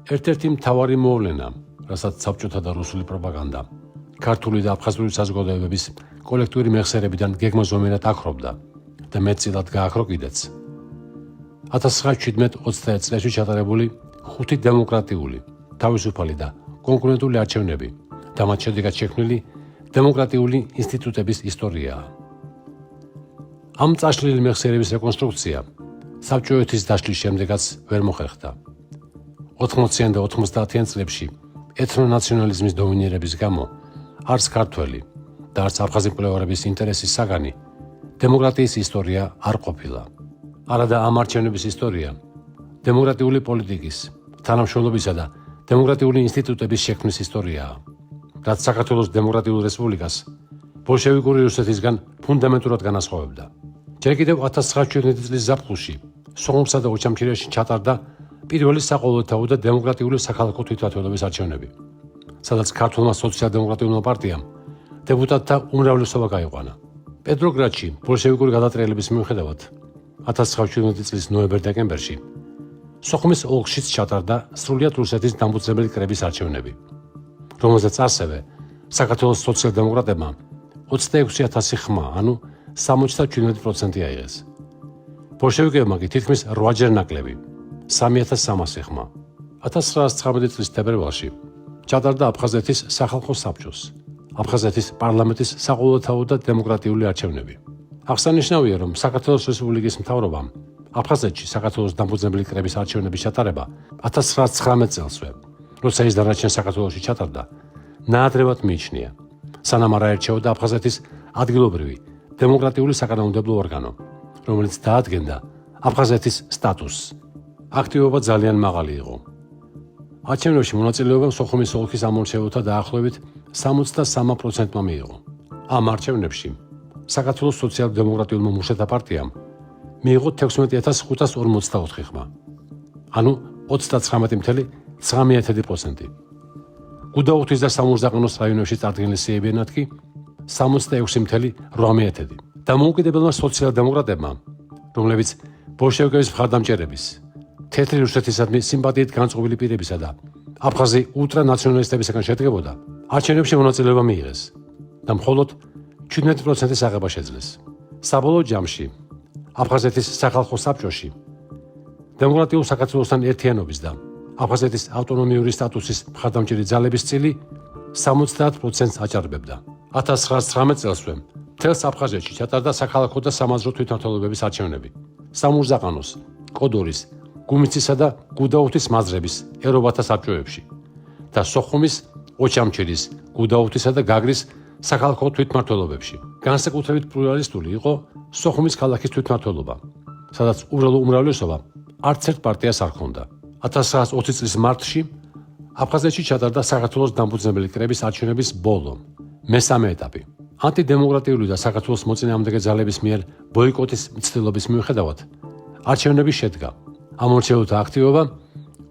ერთ-ერთი მთავარი მოვლენა, რასაც საბჭოთა და რუსული პროპაგანდა ქართული და აფხაზური საზოგადოებების კოლექტიური მეხსიერებიდან გეგმაზომიერად აკრობდა და მეტწილად გააქრო კიდეც. 1917-21 წლებში ჩატარებული 5 დემოკრატიული, თავისუფალი და კონკურენტული არჩევნები და მათ შედეგად შექმნილი დემოკრატიული ინსტიტუტების ისტორიაა. ამ წაშლილი მეხსიერების რეკონსტრუქცია საბჭოეთის დაშლის შემდეგაც ვერ მოხერხდა. 80-იან და 90-იან წლებში ეთნონაციონალიზმის დომინირების გამო არც ქართველი და არც აფხაზი მკვლევარების ინტერესის საგანი დემოკრატიის ისტორია არ ყოფილა. არადა ამ არჩევნების ისტორია დემოკრატიული პოლიტიკის, თანამშრომლობისა და დემოკრატიული ინსტიტუტების შექმნის ისტორიაა, რაც საქართველოს დემოკრატიულ რესპუბლიკას ბოლშევიკური რუსეთისგან ფუნდამენტურად განასხვავებდა. ჯერ კიდევ 1917 წლის ზაფხულში სოხუმსა და ოჩამჩირეში ჩატარდა პირველი საყოველთაო და დემოკრატიული საქალაქო თვითმმართველობის არჩევნები, სადაც ქართულმა სოციალ-დემოკრატიულმა პარტიამ დეპუტატთა უმრავლესობა გაიყვანა. პეტროგრადში ბოლშევიკური გადატრიალების მიუხედავად 1917 წლის ნოემბერ-დეკემბერში სოხუმის ოლქშიც ჩატარდა სრულიად რუსეთის დამფუძნებელი კრების არჩევნები, რომელზეც ასევე საქართველოს სოციალ-დემოკრატებმა 26,000 ხმა, ანუ 77% აიღეს. ბოლშევიკებმა კი თითქმის 8-ჯერ ნაკლები, 3,300 ხმა. 1919 წლის თებერვალში ჩატარდა აფხაზეთის სახალხო საბჭოს, აფხაზეთის პარლამენტის საყოველთაო და დემოკრატიული არჩევნები. აღსანიშნავია, რომ საქართველოს რესპუბლიკის მთავრობამ აფხაზეთში საქართველოს დამფუძნებელი კრების არჩევნების ჩატარება 1919 წელსვე, როცა ის დანარჩენ საქართველოში ჩატარდა, ნაადრევად მიიჩნია, სანამ არ აერჩეოდა აფხაზეთის ადგილობრივი დემოკრატიული საკანონმდებლო ორგანო, რომელიც დაადგენდა აფხაზეთის სტატუსს. აქტივობა ძალიან მაღალი იყო. არჩევნებში მონაწილეობა სოხუმის ოლქის ამომრჩეველთა დაახლოებით 63%-მა მიიღო. ამ არჩევნებში საქართველოს სოციალ-დემოკრატიულმა მუშათა პარტიამ მიიღო 16,544 ხმა, ანუ 39,9%. გუდაუთის და სამურზაყანოს რაიონებში წარდგენილნად კი 66,8%. დამოუკიდებელმა სოციალ-დემოკრატებმა, რომლებიც ბოლშევიკების მხარდამჭერების, თეთრი რუსეთისადმი სიმპათიით განწყობილი პირებისა და აფხაზი ულტრანაციონალისტებისგან შედგებოდა, არჩევნებში მონაწილეობა მიიღეს და მხოლოდ 17%-ის აღება შეძლეს. საბოლოო ჯამში აფხაზეთის სახალხო საბჭოში დემოკრატიულ საქართველოსთან ერთიანობის და აფხაზეთის ავტონომიური სტატუსის მხარდამჭერი ძალების წილი 70%-ს აჭარბებდა. 1919 წელსვე მთელს აფხაზეთში ჩატარდა საქალაქო და სამაზრო თვითმმართველობების არჩევნები. სამურზაყანოს, კოდორის, გუმისთისა და გუდაუთის მაზრების ერობათა საბჭოებში და სოხუმის, ოჩამჩირის, გუდაუთისა და გაგრის საქალაქო თვითმმართველობებში. განსაკუთრებით პლურალისტული იყო სოხუმის ქალაქის თვითმმართველობა, სადაც უბრალო უმრავლესობა არც ერთ პარტიას არ ჰქონდა. 1920 წლის მარტში აფხაზეთში ჩატარდა საქართველოს დამფუძნებელი კრების არჩევნების ბოლო, მესამე ეტაპი. ანტიდემოკრატიული და საქართველოს მოწინააღმდეგე ძალების მიერ ბოიკოტის მცდელობის მიუხედავად არჩევნები შედგა. ამომრჩეველთა აქტივობა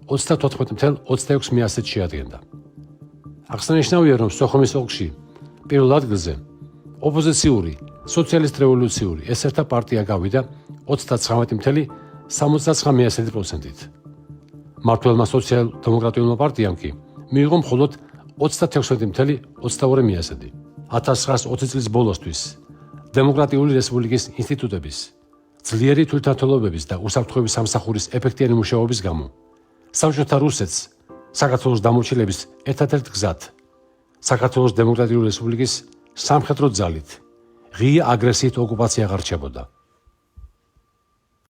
34,26%-ს შეადგენდა. აღსანიშნავია, რომ სოხუმის ოლქში პირველ ადგილზე ოპოზიციური სოციალისტ-რევოლუციური ესერთა პარტია გავიდა 39,79%-ით. მმართველმა სოციალ-დემოკრატიულმა პარტიამ კი მიიღო მხოლოდ 36,22%. 1920 წლის ბოლოსთვის დემოკრატიული რესპუბლიკის ინსტიტუტების, ძლიერი თვითმმართველობების და უსაფრთხოების სამსახურის ეფექტიანი მუშაობის გამო საბჭოთა რუსეთს საქართველოს დამორჩილების ერთადერთ გზად საქართველოს დემოკრატიული რესპუბლიკის სამხედრო ძალით ღია აგრესიით ოკუპაცია აღარ რჩებოდა.